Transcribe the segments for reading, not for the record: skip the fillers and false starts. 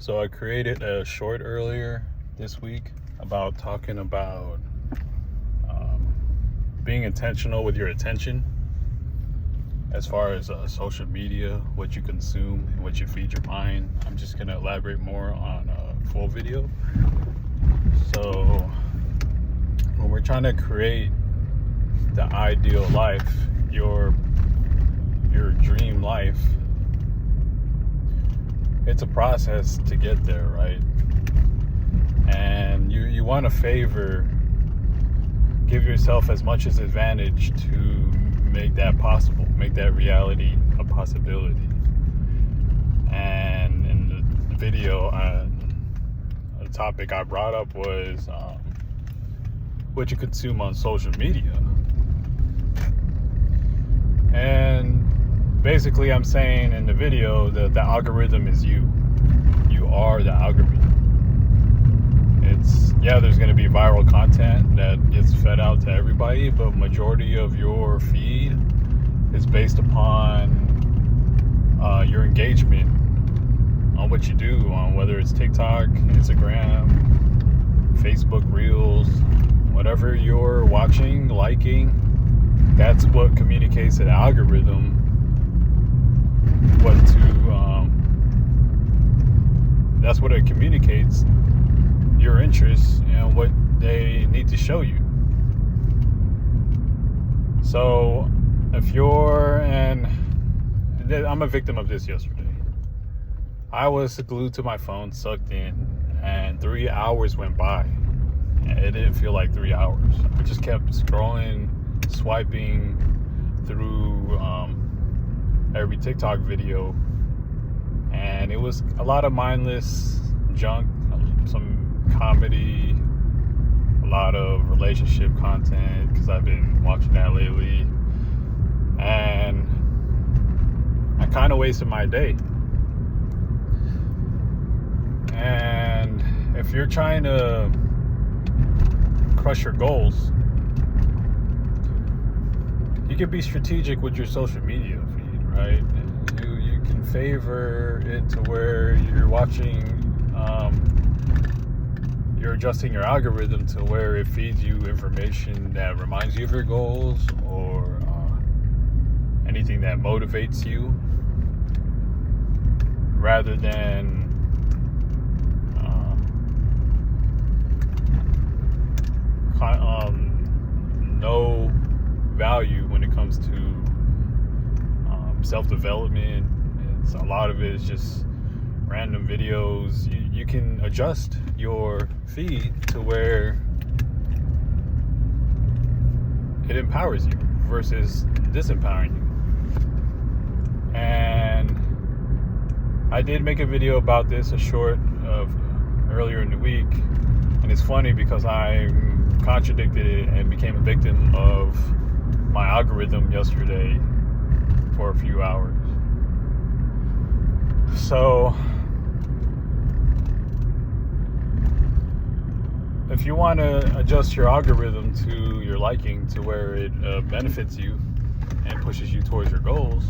So I created a short earlier this week about talking about um, being intentional with your attention as far as social media, what you consume, and what you feed your mind. I'm just going to elaborate more on a full video. So when we're trying to create the ideal life, your dream life, it's a process to get there, right? And you want to give yourself as much as advantage to make that possible, make that reality a possibility. And in the video, the topic I brought up was what you consume on social media. And basically, I'm saying in the video that the algorithm is you. You are the algorithm. There's going to be viral content that gets fed out to everybody, but majority of your feed is based upon your engagement on what you do, on whether it's TikTok, Instagram, Facebook Reels, whatever you're watching, liking. That's what communicates to the algorithm that's what it communicates, your interests and what they need to show you. So I'm a victim of this yesterday. I was glued to my phone, sucked in, and 3 hours went by. And it didn't feel like 3 hours. I just kept scrolling, swiping through every TikTok video, and it was a lot of mindless junk, some comedy, a lot of relationship content, because I've been watching that lately, and I kind of wasted my day. And if you're trying to crush your goals, you can be strategic with your social media feed, right? You can favor it to where you're watching, you're adjusting your algorithm to where it feeds you information that reminds you of your goals, or anything that motivates you, rather than no value when it comes to self-development. A lot of it is just random videos. You can adjust your feed to where it empowers you versus disempowering you. And I did make a video about this, a short of earlier in the week, and it's funny because I contradicted it and became a victim of my algorithm yesterday for a few hours. So if you want to adjust your algorithm to your liking, to where it benefits you and pushes you towards your goals,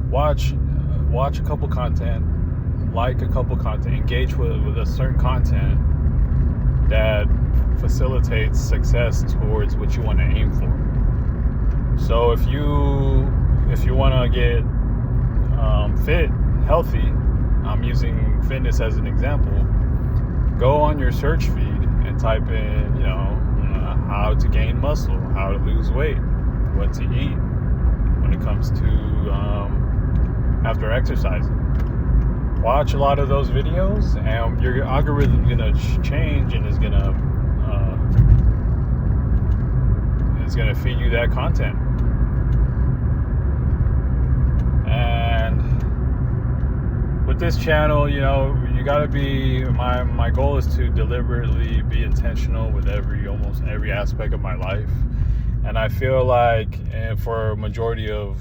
watch a couple content, like a couple content, engage with a certain content that facilitates success towards what you want to aim for. So if you want to get fit, healthy, I'm using fitness as an example, go on your search feed and type in, how to gain muscle, how to lose weight, what to eat when it comes to after exercising. Watch a lot of those videos, and your algorithm is going to change, and is going to feed you that content. And with this channel, you got to be, my goal is to deliberately be intentional with almost every aspect of my life. And I feel like for a majority of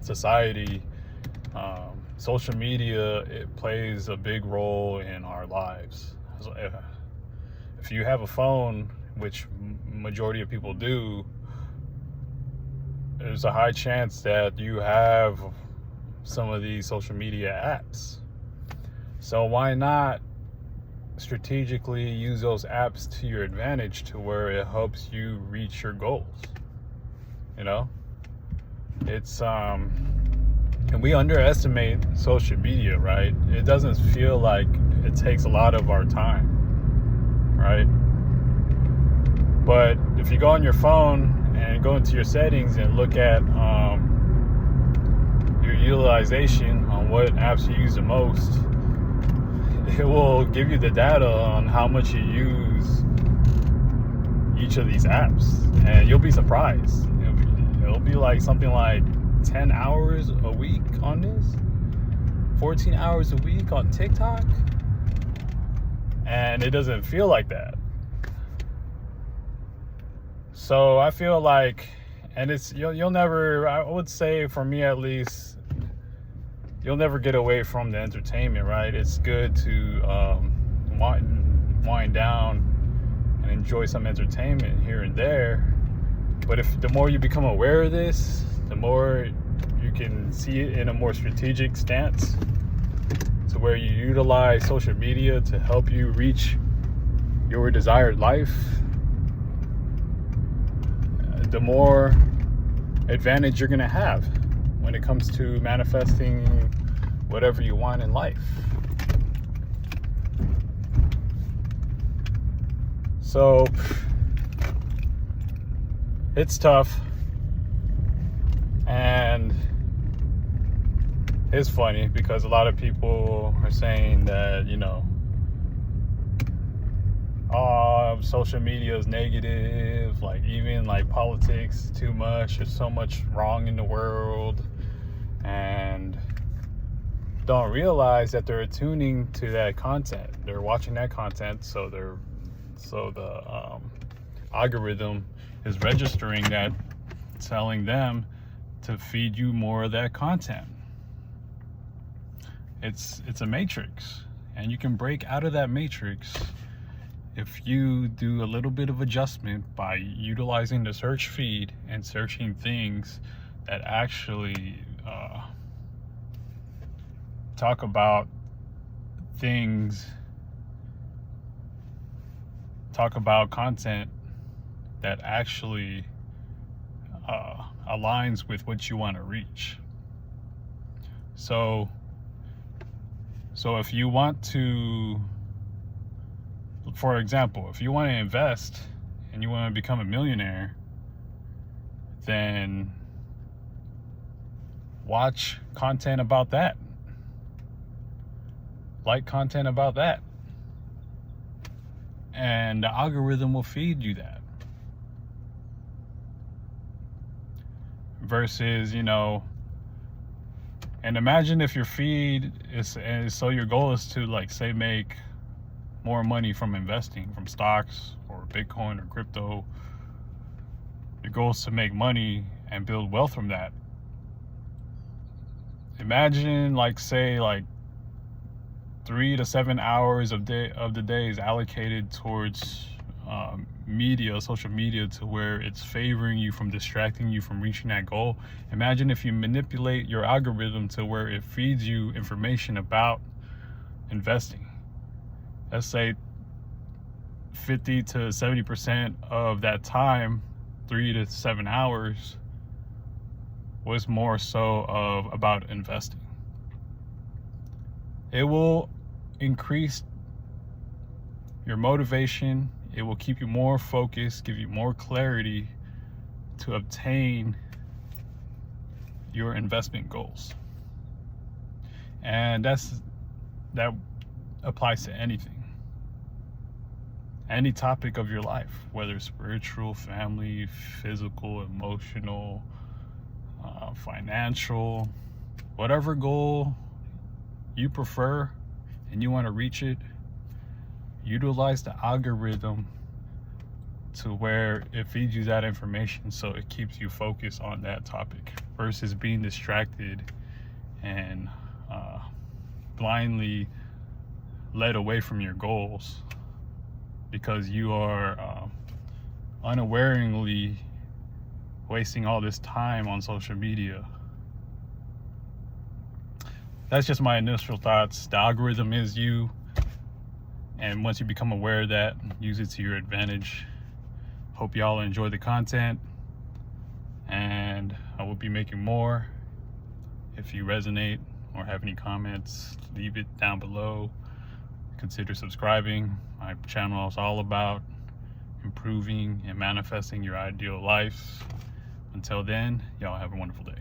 society, social media, it plays a big role in our lives. So if you have a phone, which majority of people do, there's a high chance that you have some of these social media apps. So why not strategically use those apps to your advantage to where it helps you reach your goals? You know, it's and we underestimate social media, right? It doesn't feel like it takes a lot of our time, right? But if you go on your phone and go into your settings and look at your utilization on what apps you use the most, it will give you the data on how much you use each of these apps, and you'll be surprised. It'll be like something like 10 hours a week on this, 14 hours a week on TikTok, and it doesn't feel like that. So I feel like, and it's you'll never, I would say for me at least, you'll never get away from the entertainment, right? It's good to wind down and enjoy some entertainment here and there. But if the more you become aware of this, the more you can see it in a more strategic stance, to where you utilize social media to help you reach your desired life, the more advantage you're going to have when it comes to manifesting whatever you want in life. So it's tough, and it's funny because a lot of people are saying that, you know, social media is negative, like even like politics too much, there's so much wrong in the world, and don't realize that they're attuning to that content, they're watching that content, so the algorithm is registering that, telling them to feed you more of that content. It's a matrix, and you can break out of that matrix if you do a little bit of adjustment by utilizing the search feed and searching things that actually talk about content that actually aligns with what you want to reach. So if you want to, for example, if you want to invest and you want to become a millionaire, then watch content about that. Like content about that. And the algorithm will feed you that. Versus, you know, and imagine if your feed is, so your goal is to, like, say, make more money from investing, from stocks or Bitcoin or crypto. Your goal is to make money and build wealth from that. Imagine, like, say, like 3 to 7 hours of the day is allocated towards media, social media, to where it's favoring you from distracting you from reaching that goal. Imagine if you manipulate your algorithm to where it feeds you information about investing. Let's say 50 to 70% of that time, 3 to 7 hours, was more so about investing. It will increase your motivation. It will keep you more focused, give you more clarity to obtain your investment goals. And that applies to anything. Any topic of your life, whether spiritual, family, physical, emotional, financial, whatever goal you prefer and you want to reach it, utilize the algorithm to where it feeds you that information, so it keeps you focused on that topic versus being distracted and blindly led away from your goals because you are unawareingly wasting all this time on social media. that's just my initial thoughts. The algorithm is you, and once you become aware of that, use it to your advantage. Hope y'all enjoy the content, and I will be making more. If you resonate or have any comments, leave it down below. Consider subscribing. My channel is all about improving and manifesting your ideal life. Until then, y'all have a wonderful day.